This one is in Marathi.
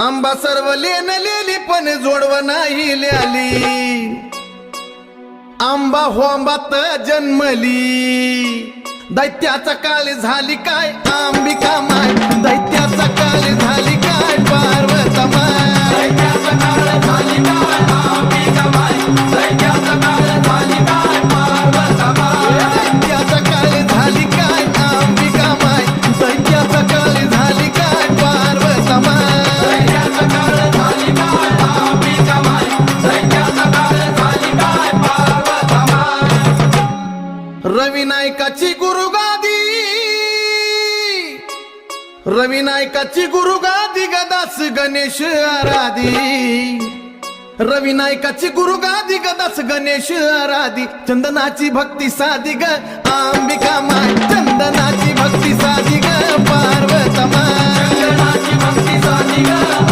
आंबा सर्व लेनलेली पण जोडव नाही ल्याली आंबा हो आंबात जन्मली दैत्याचा काळ झाली काय अंबिका माय दैत्याचा काळ झाली काय पार्वता माय दैत्याचा काळ झाली काय अंबिका माय दैत्याचा काळ झाली काय पार्वता माय दैत्याचा काळ झाली काय अंबिका माय दैत्याचा काळ झाली काय पार्वता माय दैत्याचा काळ झाली काय अंबिका माय दैत्याचा काळ झाली काय पार्वता माय रवी नायकाची गुरुगादी रवी नायकाची गुरुगादी गदास गणेश आराधी रवी नायकाची गुरुगादी गदास गणेश आराधी चंदनाची भक्ती साधी ग अंबिका माय चंदनाची भक्ती साधी ग